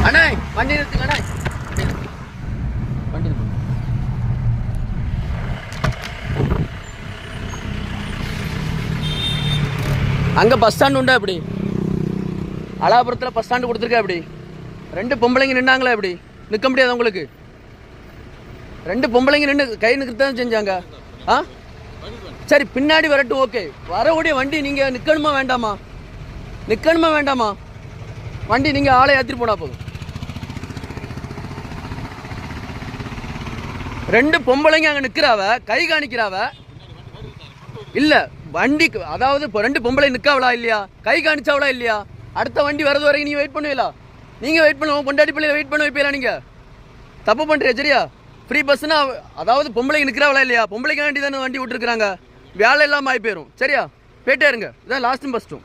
அண்ணா வண்டி நிறுத்துங்க அண்ணா. வண்டி நிறுத்துங்க. அங்கே பஸ் ஸ்டாண்டு உண்டா எப்படி? அலாபுரத்தில் பஸ் ஸ்டாண்டு கொடுத்துருக்கா எப்படி? 2 பொம்பளைங்க நின்னாங்களா எப்படி? நிற்க முடியாது உங்களுக்கு? 2 பொம்பளைங்க நின்று கை நிற்கத்தான் செஞ்சாங்க. ஆ சரி, பின்னாடி வரட்டும், ஓகே. வரக்கூடிய வண்டி நீங்கள் நிற்கணுமா வேண்டாமா? நிற்கணுமா வேண்டாமா? வண்டி நீங்கள் ஆளை ஏற்றிட்டு போனா போதும். 2 பொம்பளைங்க அங்கே நிற்கிறாவ, கை காணிக்கிறாவ. இல்லை வண்டிக்கு, அதாவது இப்போ 2 பொம்பளை நிற்காவளா இல்லையா? கை காணிச்சாவளா இல்லையா? அடுத்த வண்டி வரது வரைக்கும் நீங்கள் வெயிட் பண்ணுவீங்களா? நீங்கள் வெயிட் பண்ணுவோம், பொண்டாட்டி பிள்ளையில வெயிட் பண்ண வைப்பீங்களா? நீங்கள் தப்பு பண்ணுறீங்க சரியா? ஃப்ரீ பஸ்ஸுனா அதாவது பொம்பளைங்க நிற்கிறாவளா இல்லையா? பொம்பளைக்காண்டி தானே வண்டி விட்டுருக்குறாங்க. வேலை இல்லாமல் ஆகி போயிடும் சரியா? போயிட்டே இருங்க. இதான் லாஸ்ட்டும் ஃபஸ்ட்டும்.